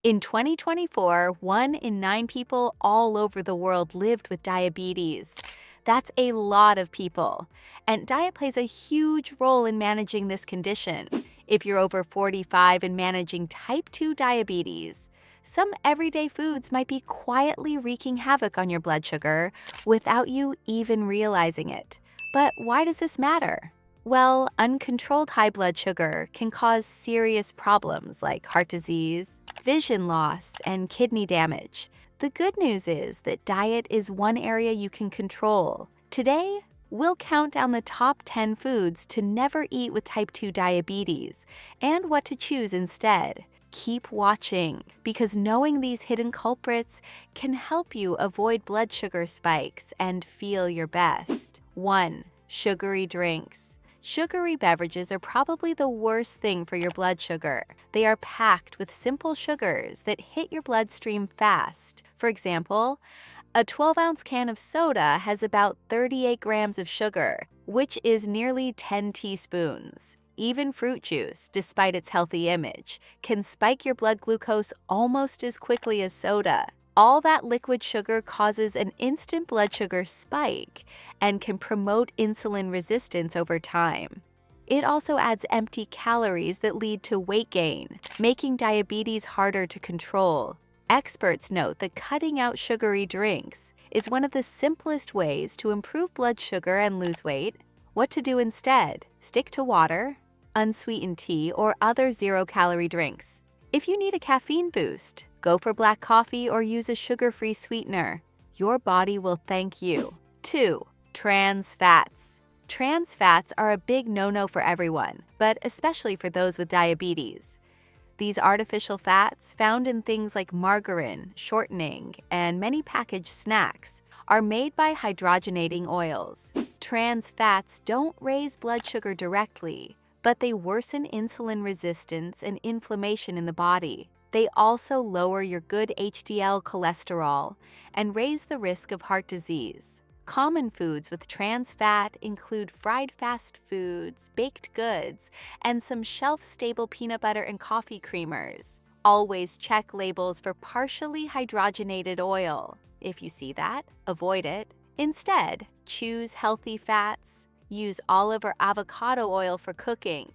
In 2024, 1 in 9 people all over the world lived with diabetes. That's a lot of people. And diet plays a huge role in managing this condition. If you're over 45 and managing type 2 diabetes, some everyday foods might be quietly wreaking havoc on your blood sugar without you even realizing it. But why does this matter? Well, uncontrolled high blood sugar can cause serious problems like heart disease, vision loss, and kidney damage. The good news is that diet is one area you can control. Today, we'll count down the top 10 foods to never eat with type 2 diabetes and what to choose instead. Keep watching, because knowing these hidden culprits can help you avoid blood sugar spikes and feel your best. 1. Sugary drinks. Sugary beverages are probably the worst thing for your blood sugar. They are packed with simple sugars that hit your bloodstream fast. For example, a 12-ounce can of soda has about 38 grams of sugar, which is nearly 10 teaspoons. Even fruit juice, despite its healthy image, can spike your blood glucose almost as quickly as soda. All that liquid sugar causes an instant blood sugar spike and can promote insulin resistance over time. It also adds empty calories that lead to weight gain, making diabetes harder to control. Experts note that cutting out sugary drinks is one of the simplest ways to improve blood sugar and lose weight. What to do instead? Stick to water, unsweetened tea, or other zero-calorie drinks. If you need a caffeine boost, go for black coffee or use a sugar-free sweetener. Your body will thank you. 2. Trans fats. Trans fats are a big no-no for everyone, but especially for those with diabetes. These artificial fats, found in things like margarine, shortening, and many packaged snacks, are made by hydrogenating oils. Trans fats don't raise blood sugar directly, but they worsen insulin resistance and inflammation in the body. They also lower your good HDL cholesterol and raise the risk of heart disease. Common foods with trans fat include fried fast foods, baked goods, and some shelf-stable peanut butter and coffee creamers. Always check labels for partially hydrogenated oil. If you see that, avoid it. Instead, choose healthy fats, use olive or avocado oil for cooking,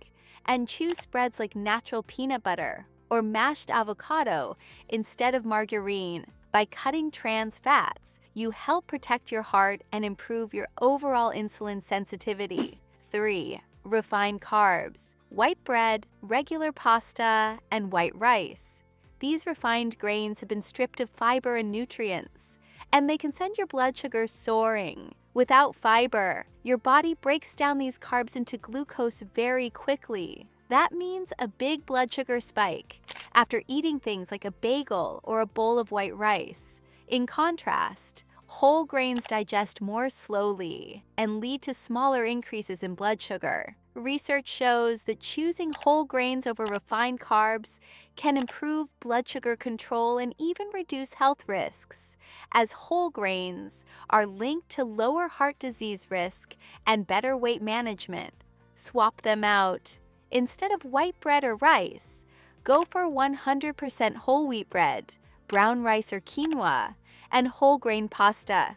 and choose spreads like natural peanut butter or mashed avocado instead of margarine. By cutting trans fats, you help protect your heart and improve your overall insulin sensitivity. 3. Refined carbs. White bread, regular pasta, and white rice. These refined grains have been stripped of fiber and nutrients, and they can send your blood sugar soaring. Without fiber, your body breaks down these carbs into glucose very quickly. That means a big blood sugar spike after eating things like a bagel or a bowl of white rice. In contrast, whole grains digest more slowly and lead to smaller increases in blood sugar. Research shows that choosing whole grains over refined carbs can improve blood sugar control and even reduce health risks, as whole grains are linked to lower heart disease risk and better weight management. Swap them out. Instead of white bread or rice, go for 100% whole wheat bread, brown rice or quinoa, and whole grain pasta.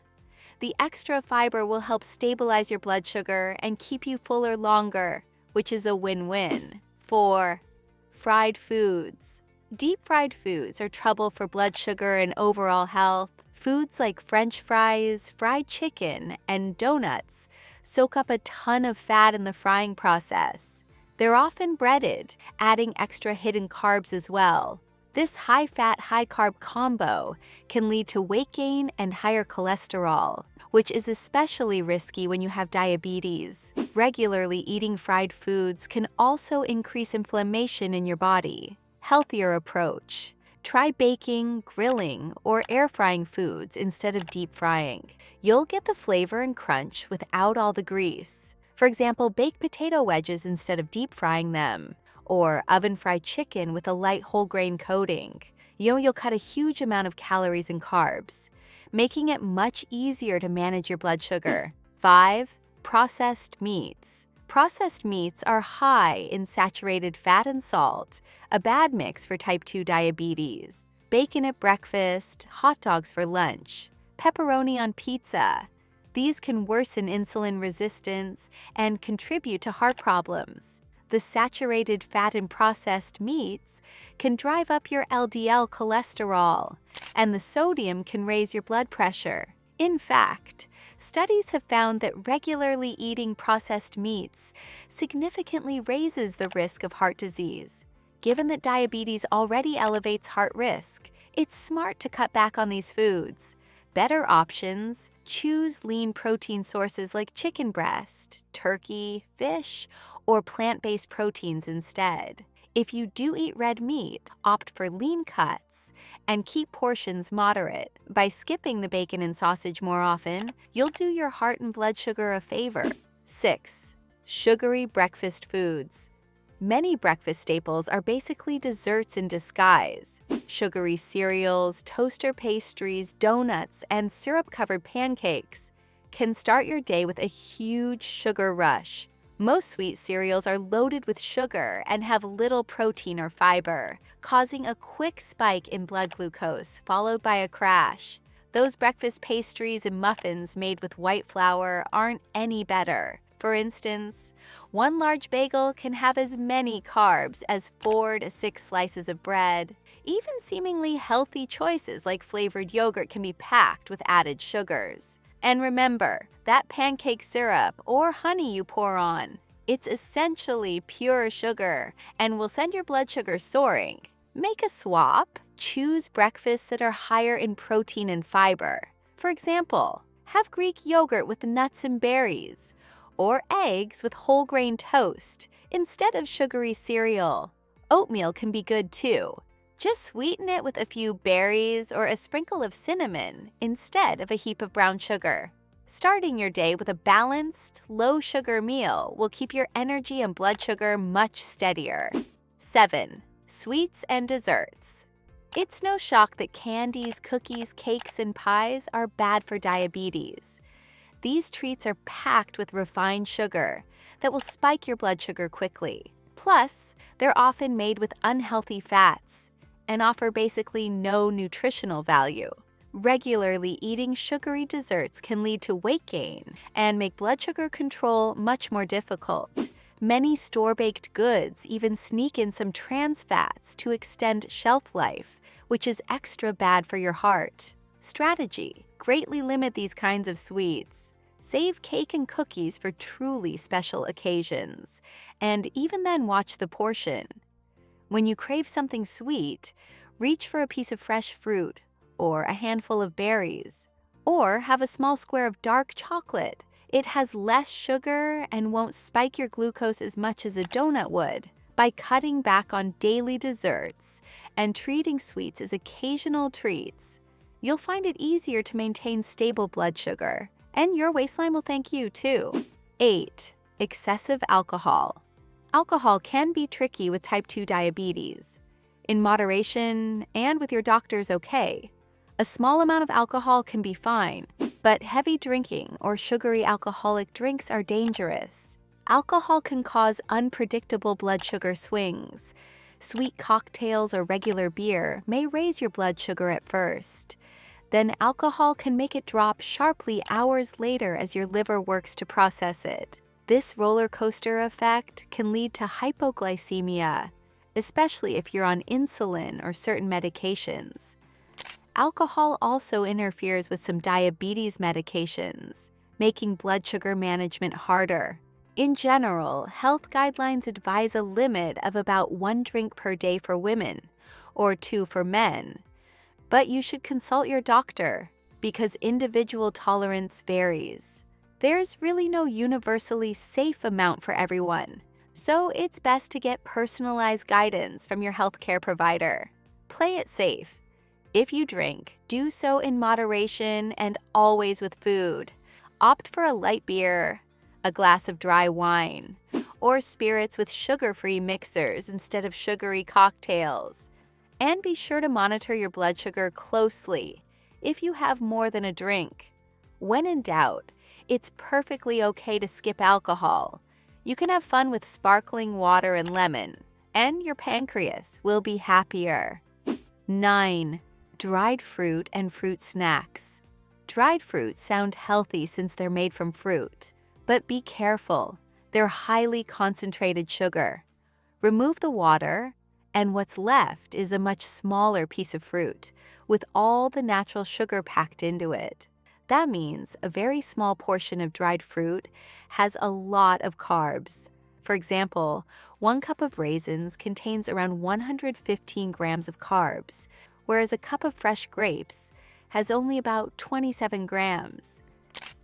The extra fiber will help stabilize your blood sugar and keep you fuller longer, which is a win-win. 4. Fried foods. Deep fried foods are trouble for blood sugar and overall health. Foods like French fries, fried chicken, and donuts soak up a ton of fat in the frying process. They're often breaded, adding extra hidden carbs as well. This high-fat, high-carb combo can lead to weight gain and higher cholesterol, which is especially risky when you have diabetes. Regularly eating fried foods can also increase inflammation in your body. Healthier approach. Try baking, grilling, or air frying foods instead of deep frying. You'll get the flavor and crunch without all the grease. For example, bake potato wedges instead of deep frying them, or oven-fried chicken with a light whole grain coating. You'll cut a huge amount of calories and carbs, making it much easier to manage your blood sugar. 5. Processed meats. Processed meats are high in saturated fat and salt, a bad mix for type 2 diabetes. Bacon at breakfast, hot dogs for lunch, pepperoni on pizza. These can worsen insulin resistance and contribute to heart problems. The saturated fat in processed meats can drive up your LDL cholesterol, and the sodium can raise your blood pressure. In fact, studies have found that regularly eating processed meats significantly raises the risk of heart disease. Given that diabetes already elevates heart risk, it's smart to cut back on these foods. Better options: choose lean protein sources like chicken breast, turkey, fish, or plant-based proteins instead. If you do eat red meat, opt for lean cuts and keep portions moderate. By skipping the bacon and sausage more often, you'll do your heart and blood sugar a favor. 6. Sugary breakfast foods. Many breakfast staples are basically desserts in disguise. Sugary cereals, toaster pastries, donuts, and syrup-covered pancakes can start your day with a huge sugar rush. Most sweet cereals are loaded with sugar and have little protein or fiber, causing a quick spike in blood glucose, followed by a crash. Those breakfast pastries and muffins made with white flour aren't any better. For instance, one large bagel can have as many carbs as 4 to 6 slices of bread. Even seemingly healthy choices like flavored yogurt can be packed with added sugars. And remember, that pancake syrup or honey you pour on, it's essentially pure sugar and will send your blood sugar soaring. Make a swap. Choose breakfasts that are higher in protein and fiber. For example, have Greek yogurt with nuts and berries, or eggs with whole grain toast instead of sugary cereal. Oatmeal can be good too. Just sweeten it with a few berries or a sprinkle of cinnamon instead of a heap of brown sugar. Starting your day with a balanced, low-sugar meal will keep your energy and blood sugar much steadier. 7. Sweets and desserts. It's no shock that candies, cookies, cakes, and pies are bad for diabetes. These treats are packed with refined sugar that will spike your blood sugar quickly. Plus, they're often made with unhealthy fats and offer basically no nutritional value. Regularly eating sugary desserts can lead to weight gain and make blood sugar control much more difficult. Many store-baked goods even sneak in some trans fats to extend shelf life, which is extra bad for your heart. Strategy: greatly limit these kinds of sweets. Save cake and cookies for truly special occasions, and even then watch the portion. When you crave something sweet, reach for a piece of fresh fruit, or a handful of berries, or have a small square of dark chocolate. It has less sugar and won't spike your glucose as much as a donut would. By cutting back on daily desserts and treating sweets as occasional treats, you'll find it easier to maintain stable blood sugar, and your waistline will thank you too. 8. Excessive alcohol. Alcohol can be tricky with type 2 diabetes. In moderation and with your doctor's okay. A small amount of alcohol can be fine, but heavy drinking or sugary alcoholic drinks are dangerous. Alcohol can cause unpredictable blood sugar swings. Sweet cocktails or regular beer may raise your blood sugar at first. Then alcohol can make it drop sharply hours later as your liver works to process it. This roller coaster effect can lead to hypoglycemia, especially if you're on insulin or certain medications. Alcohol also interferes with some diabetes medications, making blood sugar management harder. In general, health guidelines advise a limit of about 1 drink per day for women, or 2 for men. But you should consult your doctor because individual tolerance varies. There's really no universally safe amount for everyone, so it's best to get personalized guidance from your healthcare provider. Play it safe. If you drink, do so in moderation and always with food. Opt for a light beer, a glass of dry wine, or spirits with sugar-free mixers instead of sugary cocktails. And be sure to monitor your blood sugar closely if you have more than a drink. When in doubt, it's perfectly okay to skip alcohol. You can have fun with sparkling water and lemon, and your pancreas will be happier. 9. Dried fruit and fruit snacks. Dried fruits sound healthy since they're made from fruit, but be careful. They're highly concentrated sugar. Remove the water, and what's left is a much smaller piece of fruit with all the natural sugar packed into it. That means a very small portion of dried fruit has a lot of carbs. For example, 1 cup of raisins contains around 115 grams of carbs, whereas a cup of fresh grapes has only about 27 grams.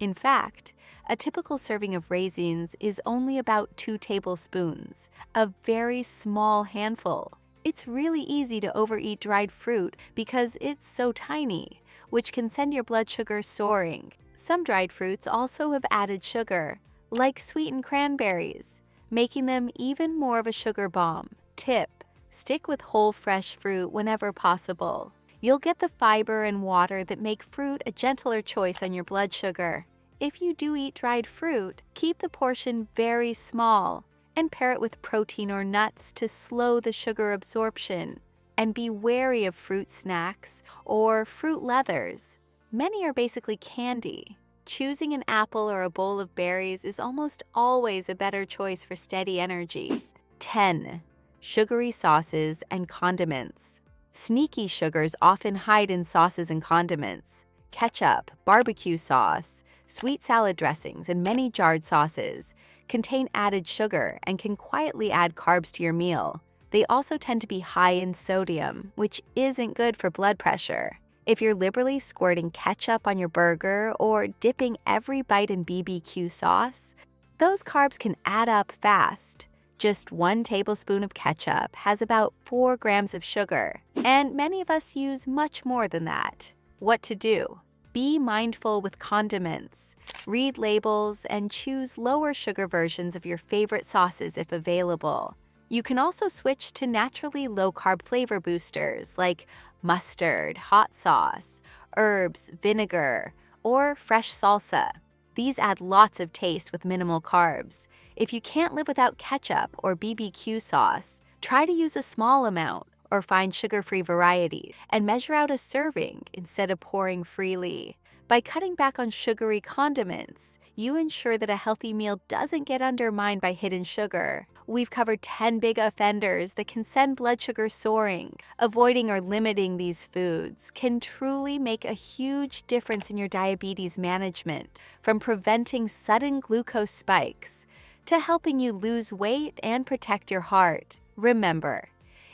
In fact, a typical serving of raisins is only about 2 tablespoons, a very small handful. It's really easy to overeat dried fruit because it's so tiny, which can send your blood sugar soaring. Some dried fruits also have added sugar, like sweetened cranberries, making them even more of a sugar bomb. Tip: stick with whole fresh fruit whenever possible. You'll get the fiber and water that make fruit a gentler choice on your blood sugar. If you do eat dried fruit, keep the portion very small and pair it with protein or nuts to slow the sugar absorption. And be wary of fruit snacks or fruit leathers. Many are basically candy. Choosing an apple or a bowl of berries is almost always a better choice for steady energy. 10. Sugary sauces and condiments. Sneaky sugars often hide in sauces and condiments. Ketchup, barbecue sauce, sweet salad dressings, and many jarred sauces contain added sugar and can quietly add carbs to your meal. They also tend to be high in sodium, which isn't good for blood pressure. If you're liberally squirting ketchup on your burger or dipping every bite in BBQ sauce, those carbs can add up fast. Just 1 tablespoon of ketchup has about 4 grams of sugar, and many of us use much more than that. What to do? Be mindful with condiments. Read labels and choose lower sugar versions of your favorite sauces if available. You can also switch to naturally low-carb flavor boosters like mustard, hot sauce, herbs, vinegar, or fresh salsa. These add lots of taste with minimal carbs. If you can't live without ketchup or BBQ sauce, try to use a small amount or find sugar-free varieties and measure out a serving instead of pouring freely. By cutting back on sugary condiments, you ensure that a healthy meal doesn't get undermined by hidden sugar. We've covered 10 big offenders that can send blood sugar soaring. Avoiding or limiting these foods can truly make a huge difference in your diabetes management, from preventing sudden glucose spikes to helping you lose weight and protect your heart. Remember,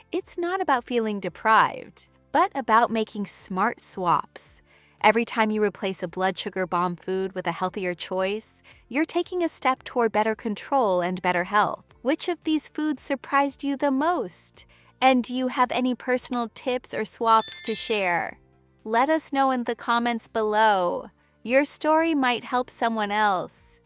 it's not about feeling deprived, but about making smart swaps. Every time you replace a blood sugar bomb food with a healthier choice, you're taking a step toward better control and better health. Which of these foods surprised you the most? And do you have any personal tips or swaps to share? Let us know in the comments below. Your story might help someone else.